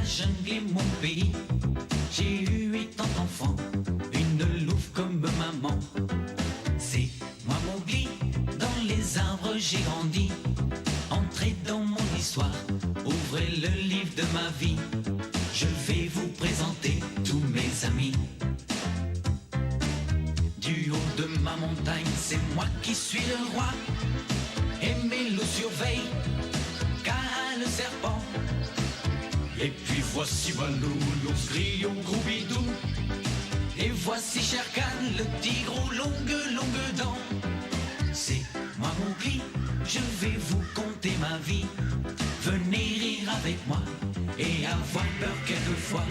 jungle est mon pays. J'ai eu 8 ans d'enfant, une louve comme maman. C'est moi Mowgli, dans les arbres j'ai grandi. Entrez dans mon histoire, ouvrez le livre de ma vie. Je vais vous présenter tous mes amis. Du haut de ma montagne, c'est moi qui suis le roi. Et mes loups surveillent, car le serpent. Et puis voici Balou, l'ours gris au gros bidou. Et voici Shere Khan, le tigre aux longues dents. C'est moi Mowgli, je vais vous conter ma vie. Venez rire avec moi et avoir peur quelquefois.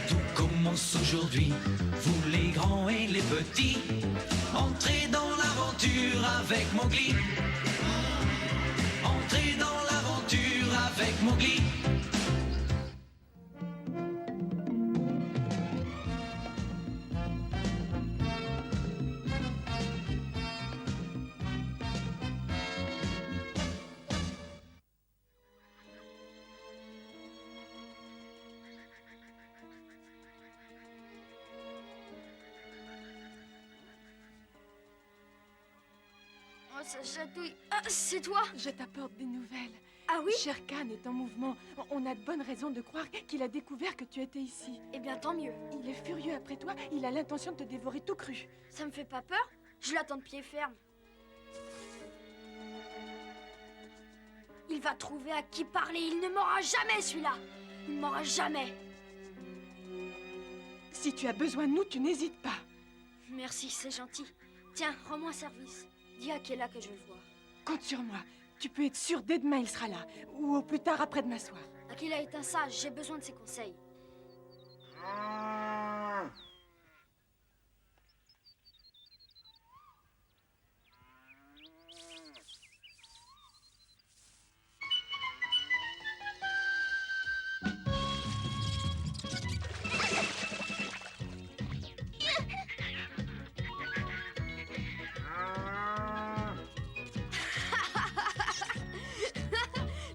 Tout commence aujourd'hui, vous les grands et les petits. Entrez dans l'aventure avec Mowgli. Entrez dans l'aventure avec Mowgli. Oh, ça chatouille. Ah, c'est toi? Je t'apporte des nouvelles. Ah oui? Shere Khan est en mouvement. On a de bonnes raisons de croire qu'il a découvert que tu étais ici. Eh bien, tant mieux. Il est furieux après toi. Il a l'intention de te dévorer tout cru. Ça me fait pas peur? Je l'attends de pied ferme. Il va trouver à qui parler. Il ne m'aura jamais, celui-là. Il ne m'aura jamais. Si tu as besoin de nous, tu n'hésites pas. Merci, c'est gentil. Tiens, rends-moi service. Dis à Akela que je veux le voir. Compte sur moi. Tu peux être sûr, dès demain, il sera là. Ou au plus tard, après-demain soir. Akela est un sage. J'ai besoin de ses conseils.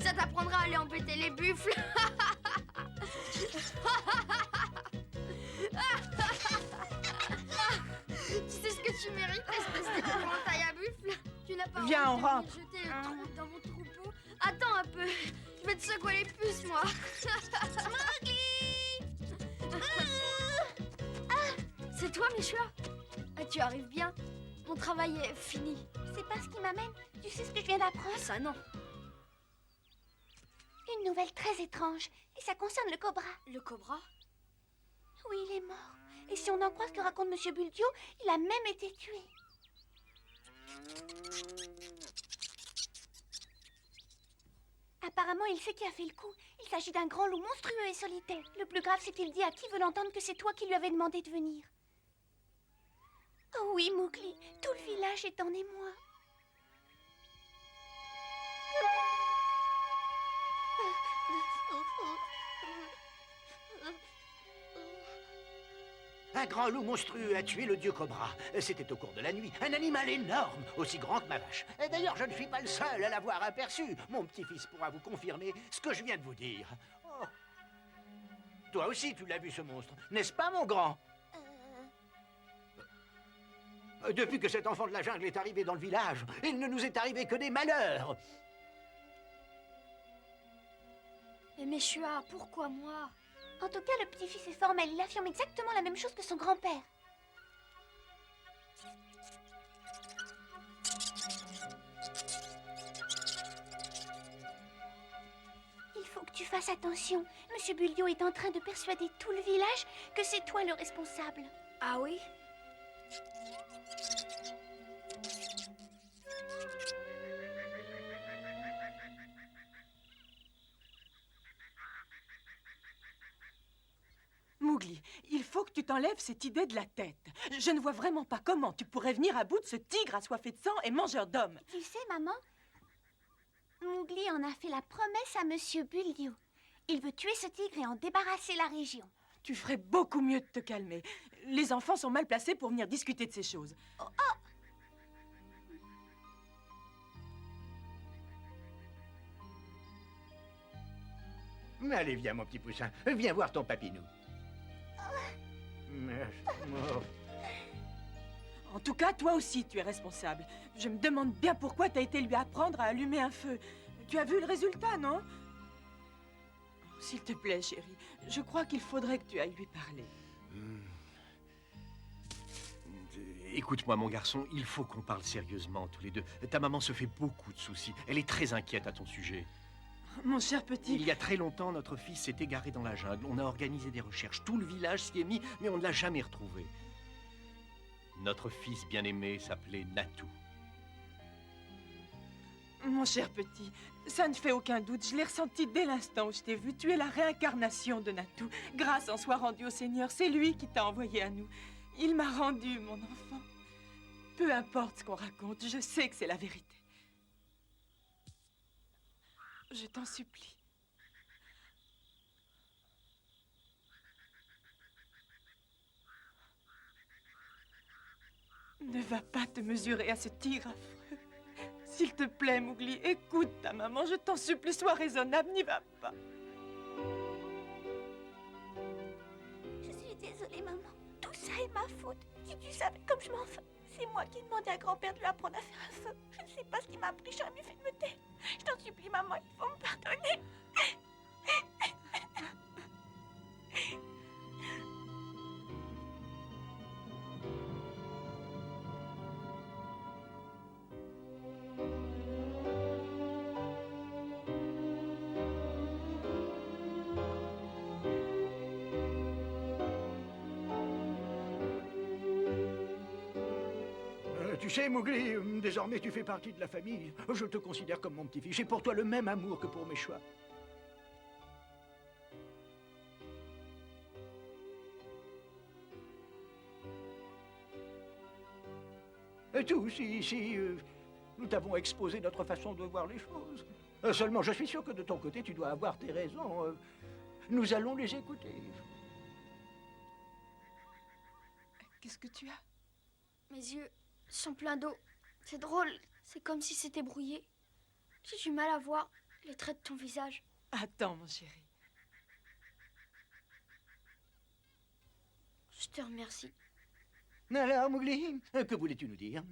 Ça t'apprendra à aller embêter les buffles. Tu sais ce que tu mérites, espèce d'épouvantail à buffle. Tu n'as pas Viens, honte on de rentre. jeter le trou dans mon troupeau. Attends un peu. Je vais te secouer les puces, moi. C'est toi, Michoua? Ah, tu arrives bien. Mon travail est fini. C'est pas ce qui m'amène. Tu sais ce que je viens d'apprendre? Ça, non. Une nouvelle très étrange. Et ça concerne le cobra. Le cobra? Oui, il est mort. Et si on en croit ce que raconte Monsieur Buldio, il a même été tué. Apparemment, il sait qui a fait le coup. Il s'agit d'un grand loup monstrueux et solitaire. Le plus grave, c'est qu'il dit à qui veut l'entendre que c'est toi qui lui avais demandé de venir. Oh oui, Mowgli, tout le village est en émoi. Un grand loup monstrueux a tué le dieu Cobra. C'était au cours de la nuit. Un animal énorme, aussi grand que ma vache. Et d'ailleurs, je ne suis pas le seul à l'avoir aperçu. Mon petit-fils pourra vous confirmer ce que je viens de vous dire. Oh. Toi aussi, tu l'as vu, ce monstre, n'est-ce pas, mon grand? Depuis que cet enfant de la jungle est arrivé dans le village, il ne nous est arrivé que des malheurs. Mais Michoua, pourquoi moi? En tout cas, le petit-fils est formel. Il affirme exactement la même chose que son grand-père. Il faut que tu fasses attention. Monsieur Buldio est en train de persuader tout le village que c'est toi le responsable. Ah oui? Mowgli, il faut que tu t'enlèves cette idée de la tête. Je ne vois vraiment pas comment tu pourrais venir à bout de ce tigre assoiffé de sang et mangeur d'hommes. Tu sais, maman, Mowgli en a fait la promesse à Monsieur Buldio. Il veut tuer ce tigre et en débarrasser la région. Tu ferais beaucoup mieux de te calmer. Les enfants sont mal placés pour venir discuter de ces choses. Mais allez, viens, mon petit poussin. Viens voir ton papinou. Oh. En tout cas, toi aussi, tu es responsable. Je me demande bien pourquoi t'as été lui apprendre à allumer un feu. Tu as vu le résultat, non? Oh, s'il te plaît, chérie, je crois qu'il faudrait que tu ailles lui parler. Écoute-moi, mon garçon, il faut qu'on parle sérieusement tous les deux. Ta maman se fait beaucoup de soucis. Elle est très inquiète à ton sujet. Mon cher petit... Il y a très longtemps, notre fils s'est égaré dans la jungle. On a organisé des recherches. Tout le village s'y est mis, mais on ne l'a jamais retrouvé. Notre fils bien-aimé s'appelait Natou. Mon cher petit, ça ne fait aucun doute. Je l'ai ressenti dès l'instant où je t'ai vu. Tu es la réincarnation de Natou. Grâce en soit rendue au Seigneur. C'est lui qui t'a envoyé à nous. Il m'a rendu, mon enfant. Peu importe ce qu'on raconte, je sais que c'est la vérité. Je t'en supplie. Ne va pas te mesurer à ce tigre affreux. S'il te plaît, Mowgli, écoute ta maman. Je t'en supplie, sois raisonnable, n'y va pas. Je suis désolée, maman. Tout ça est ma faute. Si tu savais comme je m'en fais. C'est moi qui ai demandé à grand-père de lui apprendre à faire un feu. Je ne sais pas ce qu'il m'a appris, j'aurais mieux fait de me taire. Je t'en supplie, maman, il faut me pardonner. Tu sais, Mowgli, désormais tu fais partie de la famille. Je te considère comme mon petit-fils. J'ai pour toi le même amour que pour mes choix. Tous, ici, nous t'avons exposé notre façon de voir les choses. Seulement, je suis sûr que de ton côté, tu dois avoir tes raisons. Nous allons les écouter. Qu'est-ce que tu as? Mes yeux sont pleins d'eau. C'est drôle, c'est comme si c'était brouillé. J'ai du mal à voir les traits de ton visage. Attends, mon chéri. Je te remercie. Alors, Mowgli, que voulais-tu nous dire?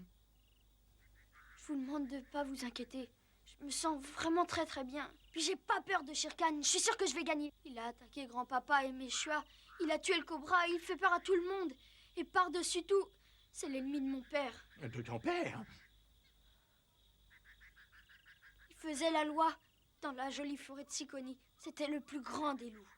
Je vous demande de ne pas vous inquiéter. Je me sens vraiment très très bien. Puis j'ai pas peur de Shere Khan. Je suis sûre que je vais gagner. Il a attaqué grand-papa et Meshua. Il a tué le cobra et il fait peur à tout le monde. Et par-dessus tout, c'est l'ennemi de mon père. De ton père? Il faisait la loi dans la jolie forêt de Sikoni. C'était le plus grand des loups.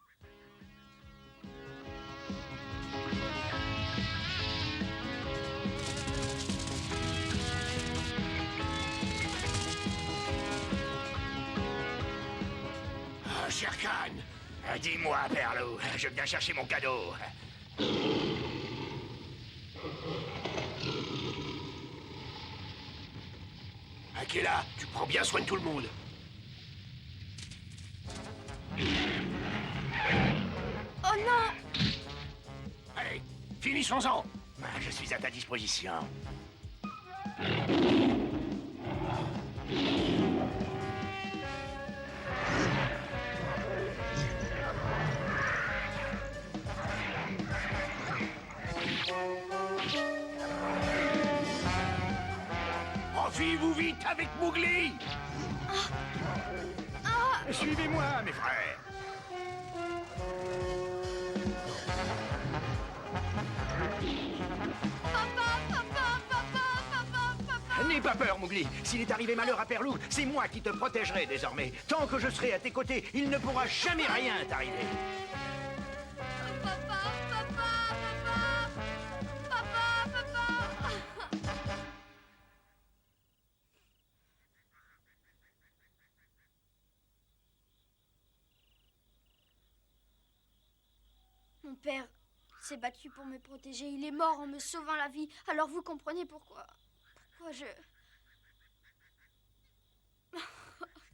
Oh, Shere Khan, dis-moi, Perlou, je viens chercher mon cadeau. Akela, tu prends bien soin de tout le monde. Oh non! Allez, finissons-en. Je suis à ta disposition. Enfuyez-vous vite avec Mowgli. Suivez-moi, mes frères. N'aie pas peur, Mowgli. S'il est arrivé malheur à Perlou, c'est moi qui te protégerai désormais. Tant que je serai à tes côtés, il ne pourra jamais rien t'arriver. Mon père s'est battu pour me protéger. Il est mort en me sauvant la vie. Alors vous comprenez pourquoi je...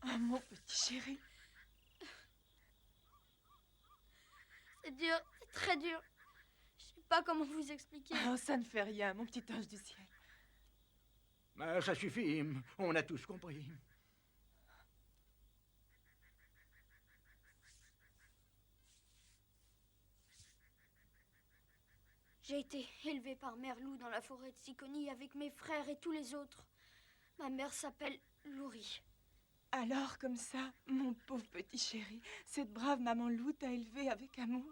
Oh, mon petit chéri. C'est dur, c'est très dur. Je sais pas comment vous expliquer. Oh, ça ne fait rien, mon petit ange du ciel. Ça suffit, on a tous compris. J'ai été élevée par Mère Loup dans la forêt de Siconie avec mes frères et tous les autres. Ma mère s'appelle Loury. Alors, comme ça, mon pauvre petit chéri, cette brave maman loup t'a élevé avec amour.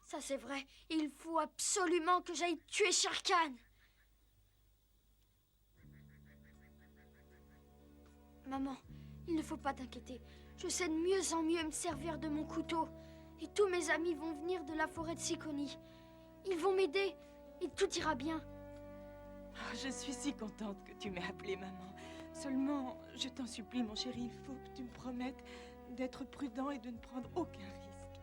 Ça, c'est vrai. Il faut absolument que j'aille tuer Shere Khan. Maman, il ne faut pas t'inquiéter. Je sais de mieux en mieux me servir de mon couteau. Et tous mes amis vont venir de la forêt de Siconie. Ils vont m'aider et tout ira bien. Oh, je suis si contente que tu m'aies appelée maman. Seulement, je t'en supplie, mon chéri, il faut que tu me promettes d'être prudent et de ne prendre aucun risque.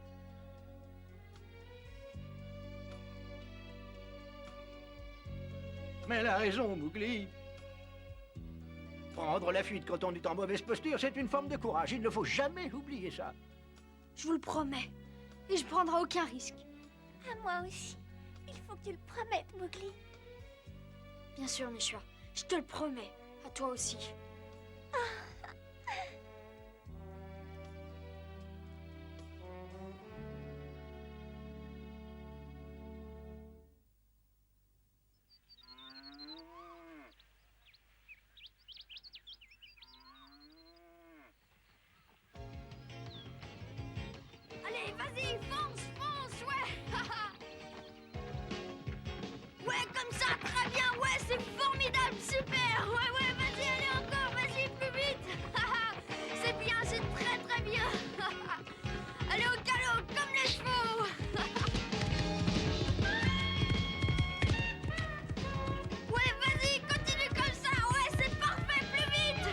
Mais elle a raison, Mowgli. Prendre la fuite quand on est en mauvaise posture, c'est une forme de courage. Il ne faut jamais oublier ça. Je vous le promets. Et je prendrai aucun risque. À moi aussi. Il faut que tu le promettes, Mowgli. Bien sûr, Meshua. Je te le promets. À toi aussi. Allez, vas-y, fonce, fonce, ouais. Ouais, comme ça, très bien, ouais, c'est formidable, super. Ouais, ouais, vas-y, allez encore, vas-y, plus vite. C'est bien, c'est très, très bien. Allez au galop, comme les chevaux. Ouais, vas-y, continue comme ça, ouais, c'est parfait, plus vite.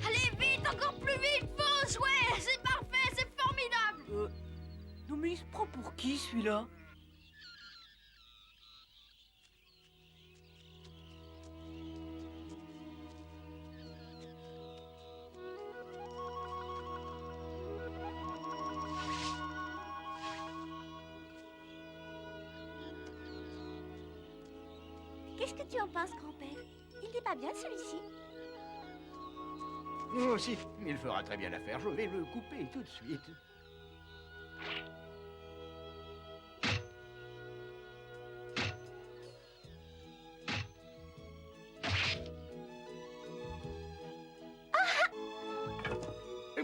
Allez, vite, encore plus vite, fonce, ouais, c'est parfait, c'est formidable. Non mais il se prend pour qui celui-là? Qu'est-ce que tu en penses, grand-père? Il n'est pas bien, celui-ci. Moi aussi, il fera très bien l'affaire. Je vais le couper tout de suite.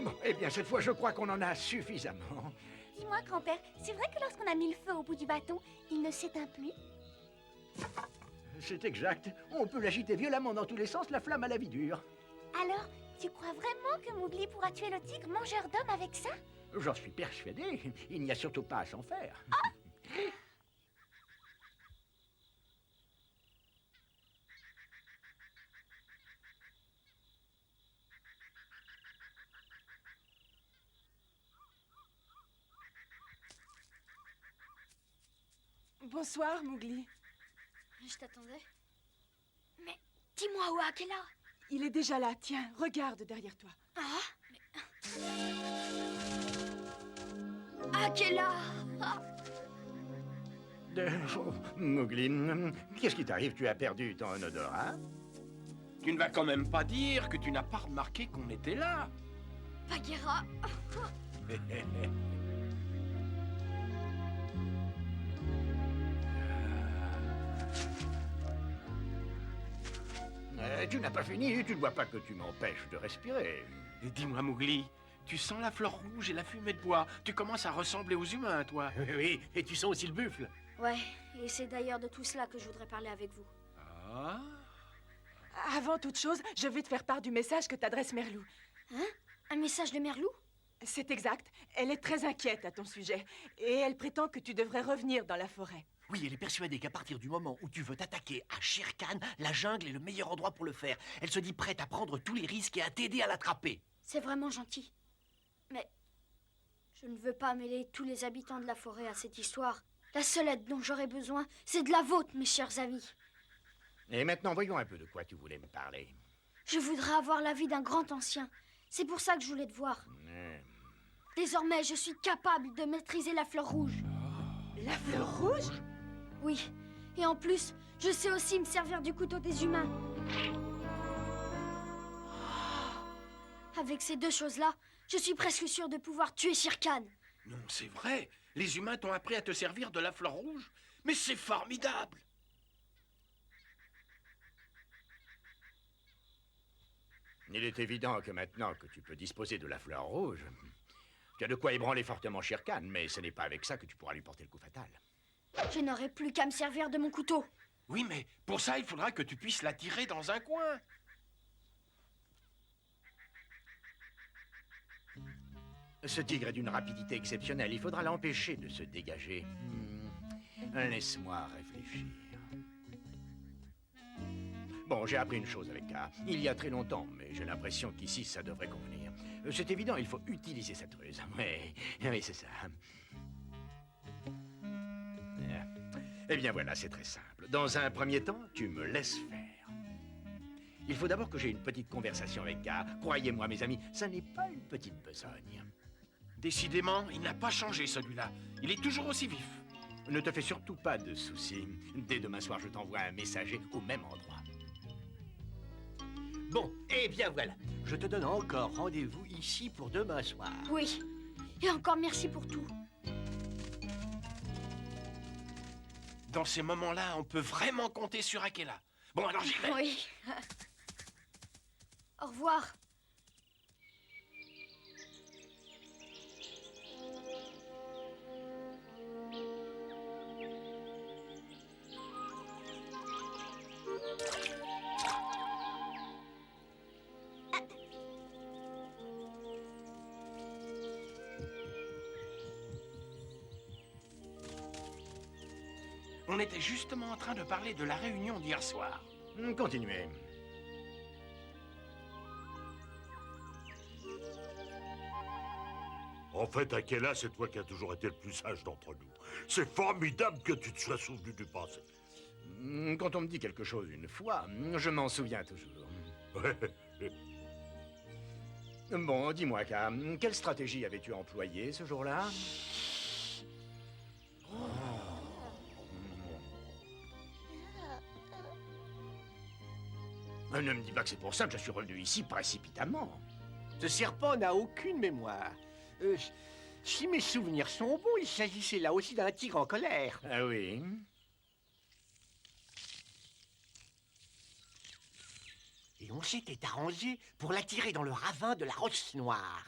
Bon, eh bien, cette fois, je crois qu'on en a suffisamment. Dis-moi, grand-père, c'est vrai que lorsqu'on a mis le feu au bout du bâton, il ne s'éteint plus? C'est exact. On peut l'agiter violemment dans tous les sens, la flamme à la vie dure. Alors, tu crois vraiment que Mowgli pourra tuer le tigre mangeur d'hommes avec ça? J'en suis persuadé. Il n'y a surtout pas à s'en faire. Bonsoir, Mowgli. Je t'attendais. Mais dis-moi, Oak est là. Il est déjà là, tiens, regarde derrière toi. Oak est là. Oh, Mowgli, qu'est-ce qui t'arrive? Tu as perdu ton odorat? Tu ne vas quand même pas dire que tu n'as pas remarqué qu'on était là. Bagheera. Tu n'as pas fini, tu ne vois pas que tu m'empêches de respirer. Et dis-moi, Mowgli, tu sens la fleur rouge et la fumée de bois. Tu commences à ressembler aux humains, toi. Oui, et tu sens aussi le buffle. Ouais, et c'est d'ailleurs de tout cela que je voudrais parler avec vous. Ah. Avant toute chose, je vais te faire part du message que t'adresse Mère Loup. Hein? Un message de Mère Loup? C'est exact. Elle est très inquiète à ton sujet. Et elle prétend que tu devrais revenir dans la forêt. Oui, elle est persuadée qu'à partir du moment où tu veux t'attaquer à Shere Khan, la jungle est le meilleur endroit pour le faire. Elle se dit prête à prendre tous les risques et à t'aider à l'attraper. C'est vraiment gentil. Mais je ne veux pas mêler tous les habitants de la forêt à cette histoire. La seule aide dont j'aurais besoin, c'est de la vôtre, mes chers amis. Et maintenant, voyons un peu de quoi tu voulais me parler. Je voudrais avoir l'avis d'un grand ancien. C'est pour ça que je voulais te voir. Désormais, je suis capable de maîtriser la fleur rouge. La fleur rouge? Oui. Et en plus, je sais aussi me servir du couteau des humains. Avec ces deux choses-là, je suis presque sûre de pouvoir tuer Shere Khan. Non, c'est vrai. Les humains t'ont appris à te servir de la fleur rouge. Mais c'est formidable. Il est évident que maintenant que tu peux disposer de la fleur rouge, tu as de quoi ébranler fortement Shere Khan, mais ce n'est pas avec ça que tu pourras lui porter le coup fatal. Je n'aurai plus qu'à me servir de mon couteau. Oui, mais pour ça, il faudra que tu puisses la tirer dans un coin. Ce tigre est d'une rapidité exceptionnelle. Il faudra l'empêcher de se dégager. Laisse-moi réfléchir. Bon, j'ai appris une chose avec K. Il y a très longtemps, mais j'ai l'impression qu'ici, ça devrait convenir. C'est évident, il faut utiliser cette ruse. Oui, c'est ça. Eh bien voilà, c'est très simple. Dans un premier temps, tu me laisses faire. Il faut d'abord que j'ai une petite conversation avec K. Croyez-moi, mes amis, ça n'est pas une petite besogne. Décidément, il n'a pas changé, celui-là. Il est toujours aussi vif. Ne te fais surtout pas de soucis. Dès demain soir, je t'envoie un messager au même endroit. Bon, eh bien voilà. Je te donne encore rendez-vous ici pour demain soir. Oui. Et encore merci pour tout. Dans ces moments-là, on peut vraiment compter sur Akela. Bon, alors j'y vais. Oui. Au revoir. On était justement en train de parler de la réunion d'hier soir. Continuez. En fait, Akela, c'est toi qui as toujours été le plus sage d'entre nous. C'est formidable que tu te sois souvenu du passé. Quand on me dit quelque chose une fois, je m'en souviens toujours. Bon, dis-moi, K, quelle stratégie avais-tu employée ce jour-là? Ne me dis pas que c'est pour ça que je suis revenu ici précipitamment. Ce serpent n'a aucune mémoire. Si mes souvenirs sont bons, il s'agissait là aussi d'un tigre en colère. Ah oui? Et on s'était arrangé pour l'attirer dans le ravin de la roche noire.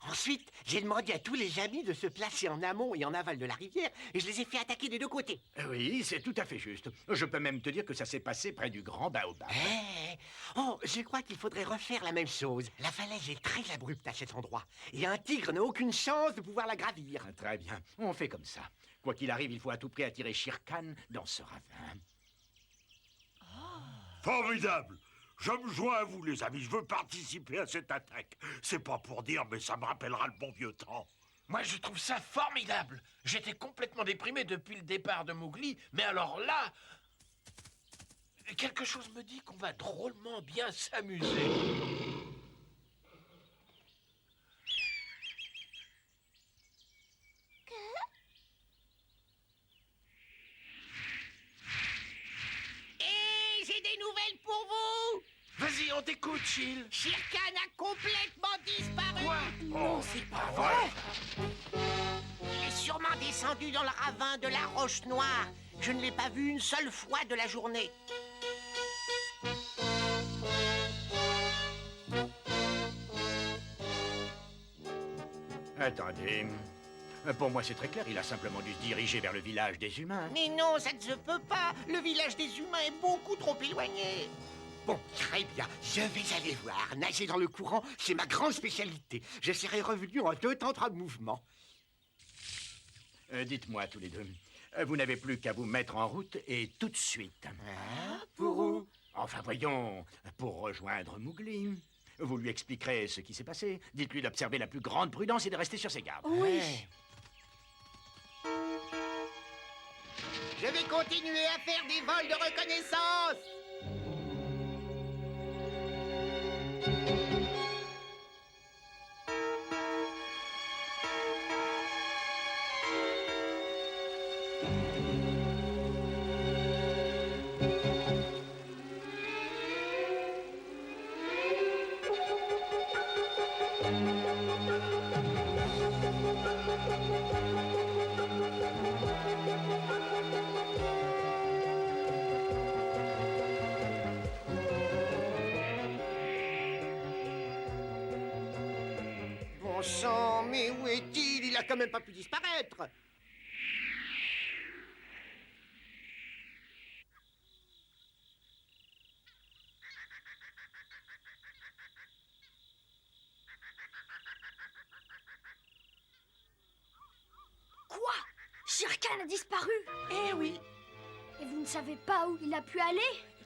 Ensuite, j'ai demandé à tous les amis de se placer en amont et en aval de la rivière, et je les ai fait attaquer des deux côtés. Oui, c'est tout à fait juste. Je peux même te dire que ça s'est passé près du grand baobab. Oh, je crois qu'il faudrait refaire la même chose. La falaise est très abrupte à cet endroit, et un tigre n'a aucune chance de pouvoir la gravir. Très bien, on fait comme ça. Quoi qu'il arrive, il faut à tout prix attirer Shere Khan dans ce ravin. Formidable! Je me joins à vous, les amis. Je veux participer à cette attaque. C'est pas pour dire, mais ça me rappellera le bon vieux temps. Moi, je trouve ça formidable. J'étais complètement déprimé depuis le départ de Mowgli, mais alors là... quelque chose me dit qu'on va drôlement bien s'amuser. Et j'ai des nouvelles pour vous. Vas-y, on t'écoute, Chill. Shere Khan a complètement disparu. Quoi? Oh, c'est pas vrai. Il est sûrement descendu dans le ravin de la roche noire. Je ne l'ai pas vu une seule fois de la journée. Attendez. Pour moi, c'est très clair. Il a simplement dû se diriger vers le village des humains. Mais non, ça ne se peut pas. Le village des humains est beaucoup trop éloigné. Bon, très bien, je vais aller voir. Nager dans le courant, c'est ma grande spécialité. Je serai revenu en 2 temps 3 mouvements. Dites-moi tous les deux. Vous n'avez plus qu'à vous mettre en route et tout de suite. Pour où? Enfin, voyons, pour rejoindre Mowgli. Vous lui expliquerez ce qui s'est passé. Dites-lui d'observer la plus grande prudence et de rester sur ses gardes. Oui. Je vais continuer à faire des vols de reconnaissance. sang, mais où est-il? Il a quand même pas pu disparaître. Quoi? Shere Khan a disparu? Eh oui, Et vous ne savez pas où il a pu aller?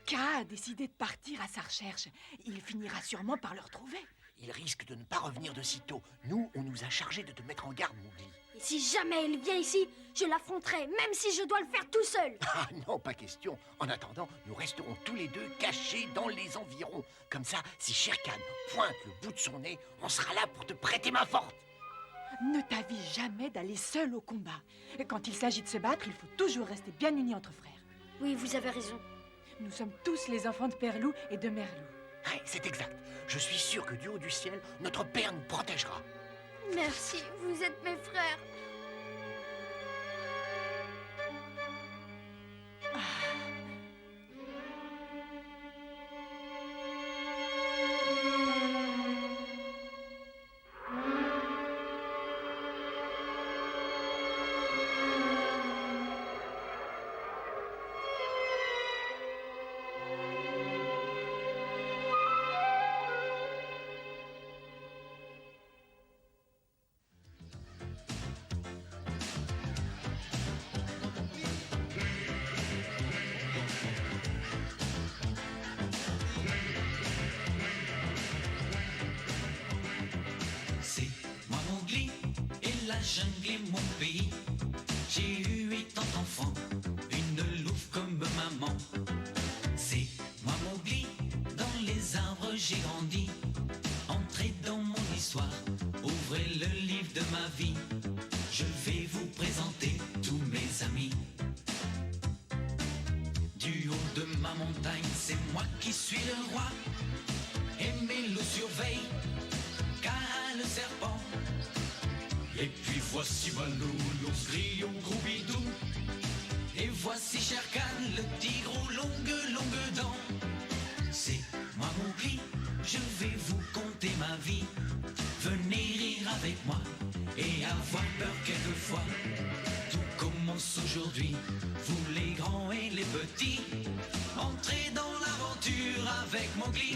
K a décidé de partir à sa recherche. Il finira sûrement par le retrouver. Il risque de ne pas revenir de sitôt. Nous, on nous a chargés de te mettre en garde, Mowgli. Et si jamais il vient ici, je l'affronterai, même si je dois le faire tout seul. Ah non, pas question. En attendant, nous resterons tous les deux cachés dans les environs. Comme ça, si Shere Khan pointe le bout de son nez, on sera là pour te prêter main forte. Ne t'avise jamais d'aller seul au combat. Et quand il s'agit de se battre, il faut toujours rester bien unis entre frères. Oui, vous avez raison. Nous sommes tous les enfants de Père Loup et de Mère Loup. Ouais, c'est exact. Je suis sûr que du haut du ciel, notre père nous protégera. Merci, vous êtes mes frères. C'est moi Mowgli et la jungle est mon pays. J'ai eu 8 ans d'enfant, une louve comme maman. C'est moi Mowgli, dans les arbres j'ai grandi. Entrez dans mon histoire, ouvrez le livre de ma vie. Je vais vous présenter tous mes amis. Du haut de ma montagne, c'est moi qui suis le roi. Et mes loups surveillent le serpent. Et puis voici Balou, l'ours gris au gros bidou. Et voici Shere Khan, le tigre aux longues dents. C'est moi Mowgli, je vais vous conter ma vie. Venez rire avec moi et avoir peur quelquefois. Tout commence aujourd'hui, vous les grands et les petits. Entrez dans l'aventure avec Mowgli.